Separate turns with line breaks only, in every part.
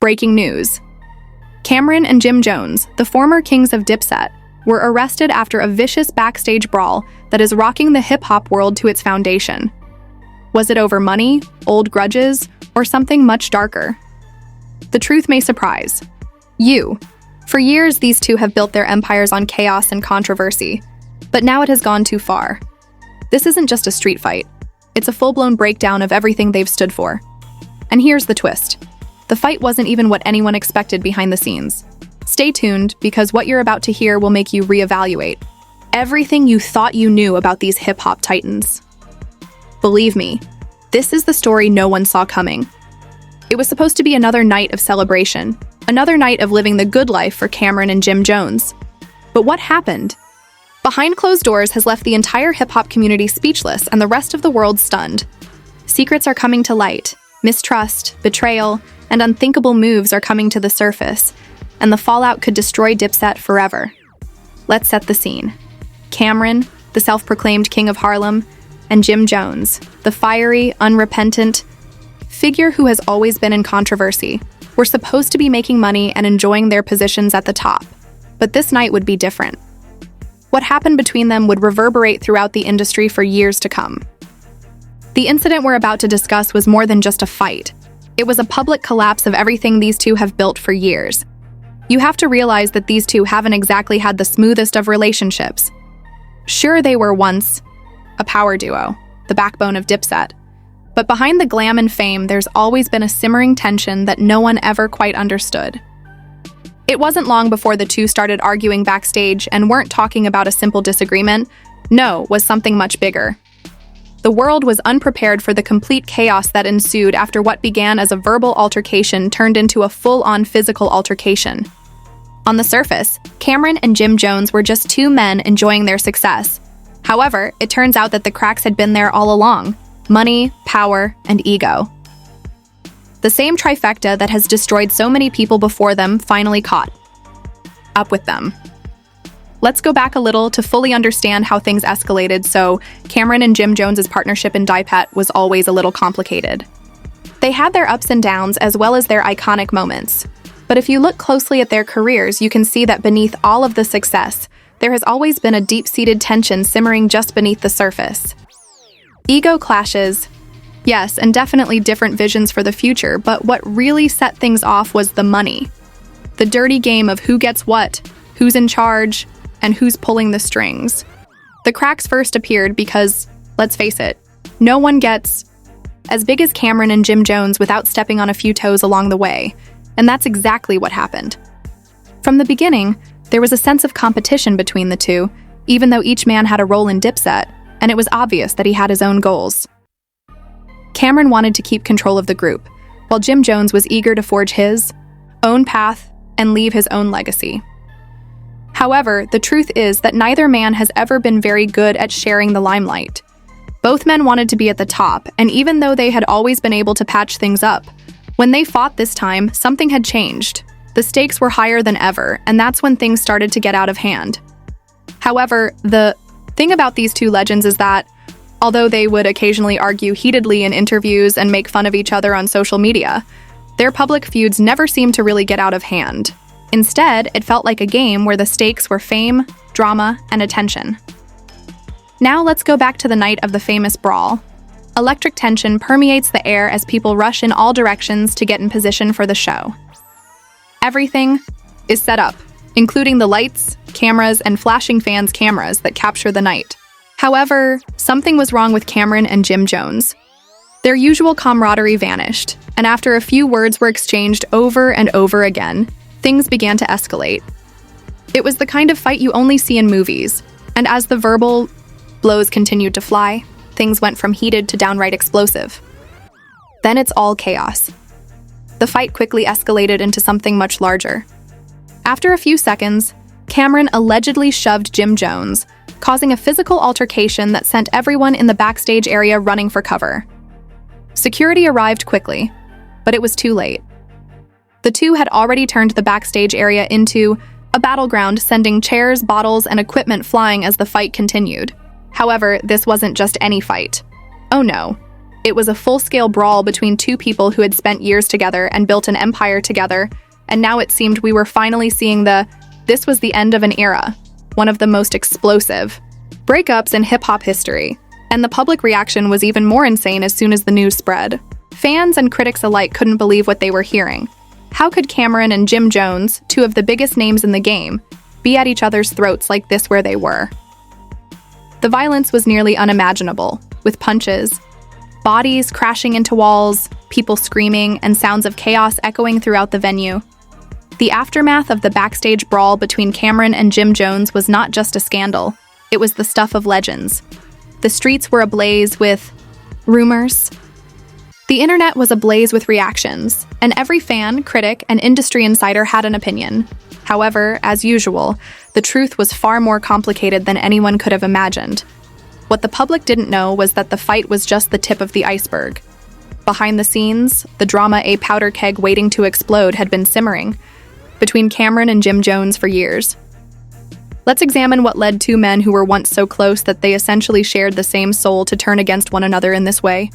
Breaking news. Cameron and Jim Jones, the former kings of Dipset, were arrested after a vicious backstage brawl that is rocking the hip-hop world to its foundation. Was it over money, old grudges, or something much darker? The truth may surprise you. For years, these two have built their empires on chaos and controversy, but now it has gone too far. This isn't just a street fight. It's a full-blown breakdown of everything they've stood for. And here's the twist. The fight wasn't even what anyone expected behind the scenes. Stay tuned, because what you're about to hear will make you reevaluate everything you thought you knew about these hip-hop titans. Believe me, this is the story no one saw coming. It was supposed to be another night of celebration, another night of living the good life for Cameron and Jim Jones. But what happened? Behind closed doors has left the entire hip-hop community speechless and the rest of the world stunned. Secrets are coming to light. Mistrust, betrayal, and unthinkable moves are coming to the surface, and the fallout could destroy Dipset forever. Let's set the scene. Cameron, the self-proclaimed king of Harlem, and Jim Jones, the fiery, unrepentant figure who has always been in controversy, were supposed to be making money and enjoying their positions at the top. But this night would be different. What happened between them would reverberate throughout the industry for years to come. The incident we're about to discuss was more than just a fight. It was a public collapse of everything these two have built for years. You have to realize that these two haven't exactly had the smoothest of relationships. Sure, they were once a power duo, the backbone of Dipset. But behind the glam and fame, there's always been a simmering tension that no one ever quite understood. It wasn't long before the two started arguing backstage and weren't talking about a simple disagreement. No, was something much bigger. The world was unprepared for the complete chaos that ensued after what began as a verbal altercation turned into a full-on physical altercation. On the surface, Cameron and Jim Jones were just two men enjoying their success. However, it turns out that the cracks had been there all along: money, power, and ego. The same trifecta that has destroyed so many people before them finally caught up with them. Let's go back a little to fully understand how things escalated, so Cameron and Jim Jones's partnership in Dipset was always a little complicated. They had their ups and downs as well as their iconic moments. But if you look closely at their careers, you can see that beneath all of the success, there has always been a deep-seated tension simmering just beneath the surface. Ego clashes, yes, and definitely different visions for the future, but what really set things off was the money. The dirty game of who gets what, who's in charge, and who's pulling the strings. The cracks first appeared because, let's face it, no one gets as big as Cameron and Jim Jones without stepping on a few toes along the way, and that's exactly what happened. From the beginning, there was a sense of competition between the two, even though each man had a role in Dipset, and it was obvious that he had his own goals. Cameron wanted to keep control of the group, while Jim Jones was eager to forge his own path and leave his own legacy. However, the truth is that neither man has ever been very good at sharing the limelight. Both men wanted to be at the top, and even though they had always been able to patch things up, when they fought this time, something had changed. The stakes were higher than ever, and that's when things started to get out of hand. However, the thing about these two legends is that, although they would occasionally argue heatedly in interviews and make fun of each other on social media, their public feuds never seemed to really get out of hand. Instead, it felt like a game where the stakes were fame, drama, and attention. Now let's go back to the night of the famous brawl. Electric tension permeates the air as people rush in all directions to get in position for the show. Everything is set up, including the lights, cameras, and flashing fans' cameras that capture the night. However, something was wrong with Cameron and Jim Jones. Their usual camaraderie vanished, and after a few words were exchanged over and over again, things began to escalate. It was the kind of fight you only see in movies, and as the verbal blows continued to fly, things went from heated to downright explosive. Then it's all chaos. The fight quickly escalated into something much larger. After a few seconds, Cameron allegedly shoved Jim Jones, causing a physical altercation that sent everyone in the backstage area running for cover. Security arrived quickly, but it was too late. The two had already turned the backstage area into a battleground, sending chairs, bottles, and equipment flying as the fight continued. However, this wasn't just any fight. Oh no. It was a full-scale brawl between two people who had spent years together and built an empire together, and now it seemed we were finally seeing this was the end of an era, one of the most explosive breakups in hip-hop history. And the public reaction was even more insane as soon as the news spread. Fans and critics alike couldn't believe what they were hearing. How could Cameron and Jim Jones, two of the biggest names in the game, be at each other's throats like this where they were? The violence was nearly unimaginable, with punches, bodies crashing into walls, people screaming, and sounds of chaos echoing throughout the venue. The aftermath of the backstage brawl between Cameron and Jim Jones was not just a scandal, it was the stuff of legends. The streets were ablaze with rumors. The internet was ablaze with reactions, and every fan, critic, and industry insider had an opinion. However, as usual, the truth was far more complicated than anyone could have imagined. What the public didn't know was that the fight was just the tip of the iceberg. Behind the scenes, the drama a powder keg waiting to explode had been simmering between Cameron and Jim Jones for years. Let's examine what led two men who were once so close that they essentially shared the same soul to turn against one another in this way.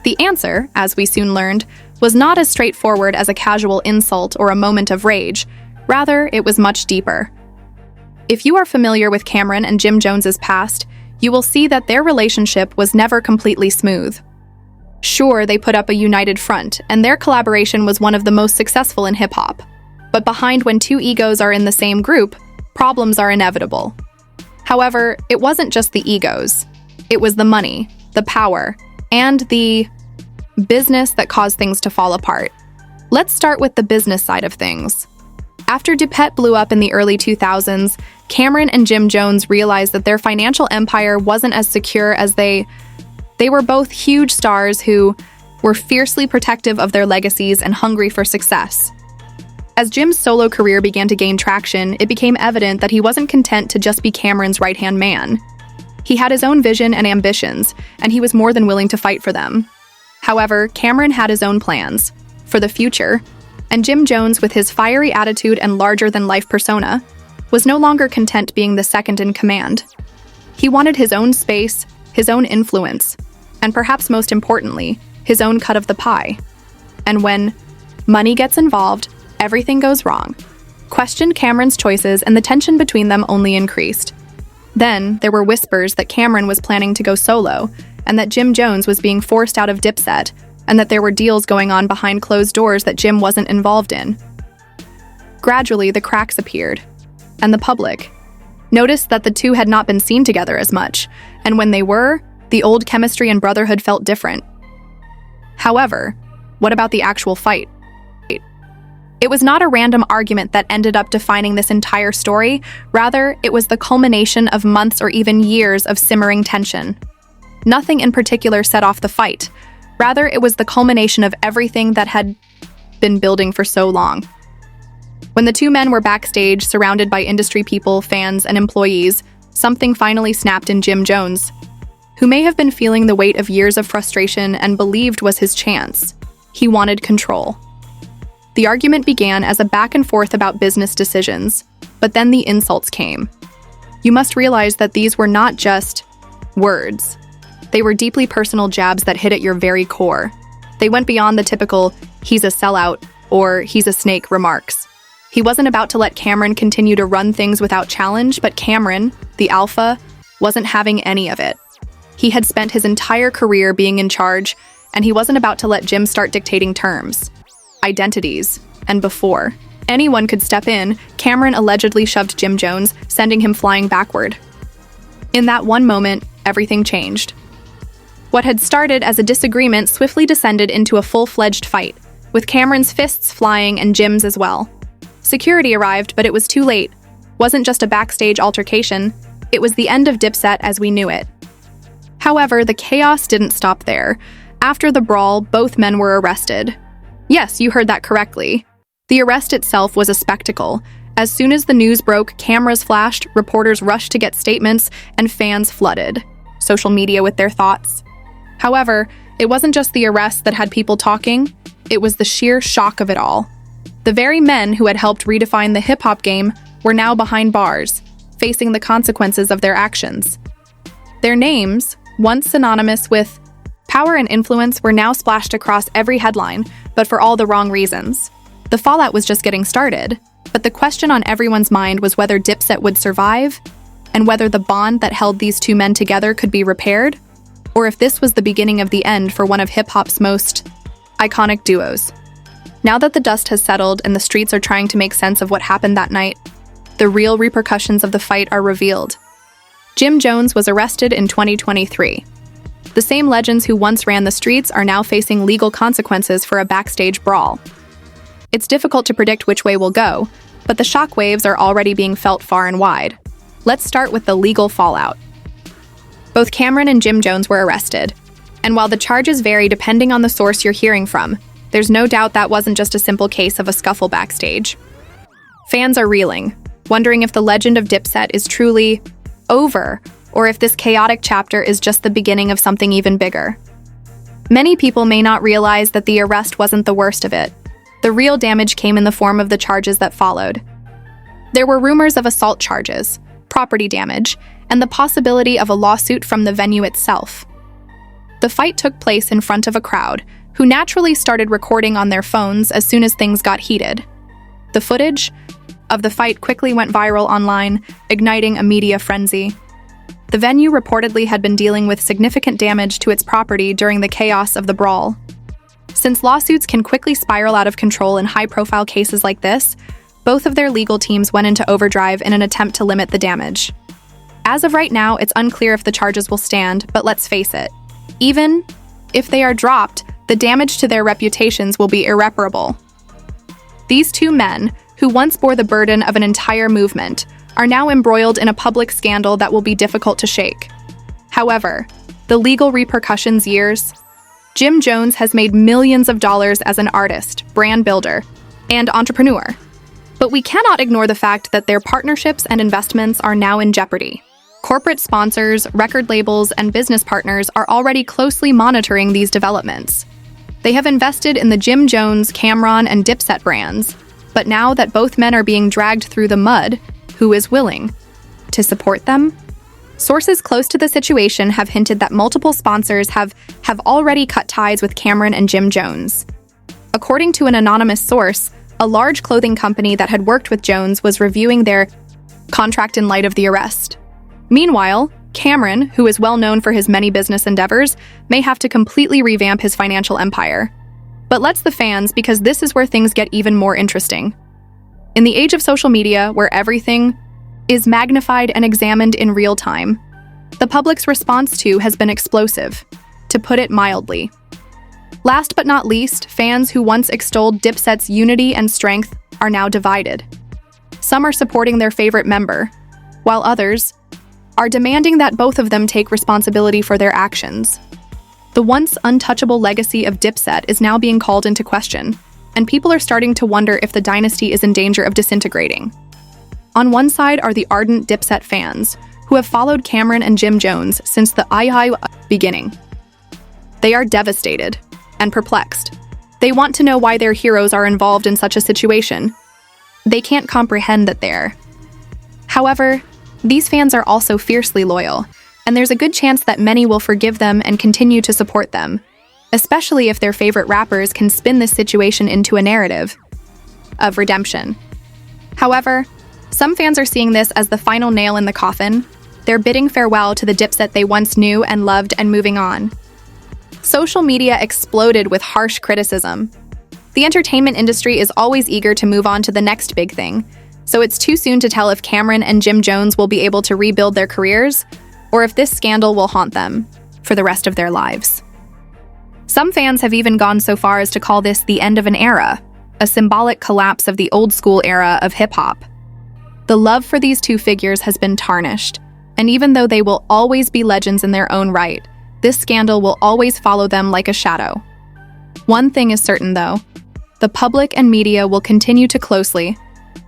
The answer, as we soon learned, was not as straightforward as a casual insult or a moment of rage. Rather, it was much deeper. If you are familiar with Cameron and Jim Jones's past, you will see that their relationship was never completely smooth. Sure, they put up a united front, and their collaboration was one of the most successful in hip-hop. But behind when two egos are in the same group, problems are inevitable. However, it wasn't just the egos. It was the money, the power, and the business that caused things to fall apart. Let's start with the business side of things. After DuPet blew up in the early 2000s, Cameron and Jim Jones realized that their financial empire wasn't as secure as they were both huge stars who were fiercely protective of their legacies and hungry for success. As Jim's solo career began to gain traction, it became evident that he wasn't content to just be Cameron's right-hand man. He had his own vision and ambitions, and he was more than willing to fight for them. However, Cameron had his own plans for the future, and Jim Jones, with his fiery attitude and larger-than-life persona, was no longer content being the second in command. He wanted his own space, his own influence, and perhaps most importantly, his own cut of the pie. And when money gets involved, everything goes wrong. Questioned Cameron's choices, and the tension between them only increased. Then, there were whispers that Cameron was planning to go solo, and that Jim Jones was being forced out of Dipset, and that there were deals going on behind closed doors that Jim wasn't involved in. Gradually, the cracks appeared, and the public noticed that the two had not been seen together as much, and when they were, the old chemistry and brotherhood felt different. However, what about the actual fight? It was not a random argument that ended up defining this entire story. Rather, it was the culmination of months or even years of simmering tension. Nothing in particular set off the fight. Rather, it was the culmination of everything that had been building for so long. When the two men were backstage, surrounded by industry people, fans, and employees, something finally snapped in Jim Jones, who may have been feeling the weight of years of frustration and believed was his chance. He wanted control. The argument began as a back and forth about business decisions, but then the insults came. You must realize that these were not just words. They were deeply personal jabs that hit at your very core. They went beyond the typical, "he's a sellout," or "he's a snake" remarks. He wasn't about to let Cameron continue to run things without challenge, but Cameron, the alpha, wasn't having any of it. He had spent his entire career being in charge, and he wasn't about to let Jim start dictating terms, identities, and before anyone could step in, Cameron allegedly shoved Jim Jones, sending him flying backward. In that one moment, everything changed. What had started as a disagreement swiftly descended into a full-fledged fight, with Cameron's fists flying and Jim's as well. Security arrived, but it was too late. Wasn't just a backstage altercation, it was the end of Dipset as we knew it. However, the chaos didn't stop there. After the brawl, both men were arrested. Yes, you heard that correctly. The arrest itself was a spectacle. As soon as the news broke, cameras flashed, reporters rushed to get statements, and fans flooded social media with their thoughts. However, it wasn't just the arrest that had people talking, it was the sheer shock of it all. The very men who had helped redefine the hip-hop game were now behind bars, facing the consequences of their actions. Their names, once synonymous with Power and influence were now splashed across every headline, but for all the wrong reasons. The fallout was just getting started, but the question on everyone's mind was whether Dipset would survive, and whether the bond that held these two men together could be repaired, or if this was the beginning of the end for one of hip-hop's most iconic duos. Now that the dust has settled and the streets are trying to make sense of what happened that night, the real repercussions of the fight are revealed. Jim Jones was arrested in 2023. The same legends who once ran the streets are now facing legal consequences for a backstage brawl. It's difficult to predict which way we'll go, but the shockwaves are already being felt far and wide. Let's start with the legal fallout. Both Cameron and Jim Jones were arrested, and while the charges vary depending on the source you're hearing from, there's no doubt that wasn't just a simple case of a scuffle backstage. Fans are reeling, wondering if the legend of Dipset is truly over, or if this chaotic chapter is just the beginning of something even bigger. Many people may not realize that the arrest wasn't the worst of it. The real damage came in the form of the charges that followed. There were rumors of assault charges, property damage, and the possibility of a lawsuit from the venue itself. The fight took place in front of a crowd, who naturally started recording on their phones as soon as things got heated. The footage of the fight quickly went viral online, igniting a media frenzy. The venue reportedly had been dealing with significant damage to its property during the chaos of the brawl. Since lawsuits can quickly spiral out of control in high-profile cases like this, both of their legal teams went into overdrive in an attempt to limit the damage. As of right now, it's unclear if the charges will stand, but let's face it, even if they are dropped, the damage to their reputations will be irreparable. These two men, who once bore the burden of an entire movement, are now embroiled in a public scandal that will be difficult to shake. However, the legal repercussions years. Jim Jones has made millions of dollars as an artist, brand builder, and entrepreneur. But we cannot ignore the fact that their partnerships and investments are now in jeopardy. Corporate sponsors, record labels, and business partners are already closely monitoring these developments. They have invested in the Jim Jones, Cameron, and Dipset brands, but now that both men are being dragged through the mud, who is willing to support them? Sources close to the situation have hinted that multiple sponsors have already cut ties with Cameron and Jim Jones. According to an anonymous source, a large clothing company that had worked with Jones was reviewing their contract in light of the arrest. Meanwhile, Cameron, who is well known for his many business endeavors, may have to completely revamp his financial empire. But let's the fans, because this is where things get even more interesting. In the age of social media, where everything is magnified and examined in real time, the public's response to has been explosive, to put it mildly. Last but not least, fans who once extolled Dipset's unity and strength are now divided. Some are supporting their favorite member, while others are demanding that both of them take responsibility for their actions. The once untouchable legacy of Dipset is now being called into question, and people are starting to wonder if the dynasty is in danger of disintegrating. On one side are the ardent Dipset fans, who have followed Cameron and Jim Jones since the beginning. They are devastated and perplexed. They want to know why their heroes are involved in such a situation. They can't comprehend that they're. However, these fans are also fiercely loyal, and there's a good chance that many will forgive them and continue to support them, especially if their favorite rappers can spin this situation into a narrative of redemption. However, some fans are seeing this as the final nail in the coffin. They're bidding farewell to the Dipset they once knew and loved and moving on. Social media exploded with harsh criticism. The entertainment industry is always eager to move on to the next big thing, so it's too soon to tell if Cameron and Jim Jones will be able to rebuild their careers, or if this scandal will haunt them for the rest of their lives. Some fans have even gone so far as to call this the end of an era, a symbolic collapse of the old-school era of hip-hop. The love for these two figures has been tarnished, and even though they will always be legends in their own right, this scandal will always follow them like a shadow. One thing is certain, though. The public and media will continue to closely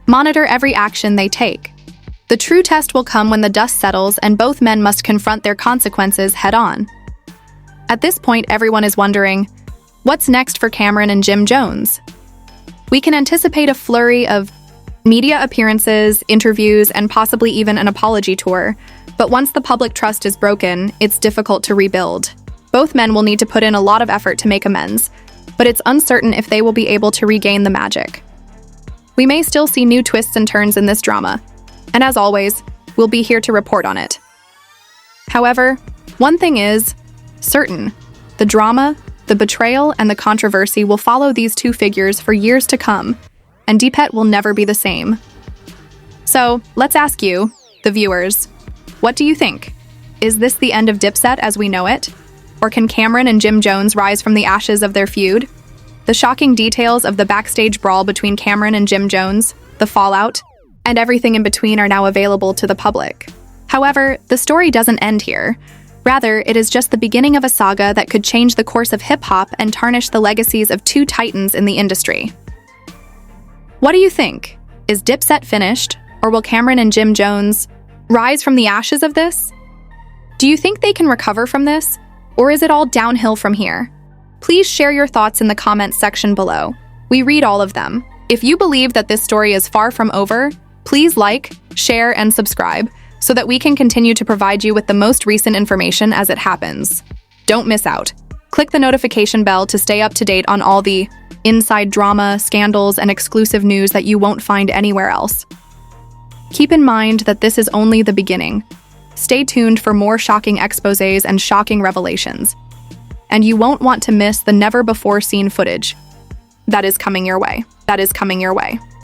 monitor every action they take. The true test will come when the dust settles and both men must confront their consequences head-on. At this point, everyone is wondering, what's next for Cameron and Jim Jones? We can anticipate a flurry of media appearances, interviews, and possibly even an apology tour, but once the public trust is broken, it's difficult to rebuild. Both men will need to put in a lot of effort to make amends, but it's uncertain if they will be able to regain the magic. We may still see new twists and turns in this drama, and as always, we'll be here to report on it. However, one thing is certain: the drama, the betrayal, and the controversy will follow these two figures for years to come, and Deepet will never be the same. So, let's ask you, the viewers, what do you think? Is this the end of Dipset as we know it? Or can Cameron and Jim Jones rise from the ashes of their feud? The shocking details of the backstage brawl between Cameron and Jim Jones, the fallout, and everything in between are now available to the public. However, the story doesn't end here. Rather, it is just the beginning of a saga that could change the course of hip-hop and tarnish the legacies of two titans in the industry. What do you think? Is Dipset finished, or will Cameron and Jim Jones rise from the ashes of this? Do you think they can recover from this, or is it all downhill from here? Please share your thoughts in the comments section below. We read all of them. If you believe that this story is far from over, please like, share, and subscribe so that we can continue to provide you with the most recent information as it happens. Don't miss out. Click the notification bell to stay up to date on all the inside drama, scandals, and exclusive news that you won't find anywhere else. Keep in mind that this is only the beginning. Stay tuned for more shocking exposés and shocking revelations. And you won't want to miss the never-before-seen footage that is coming your way.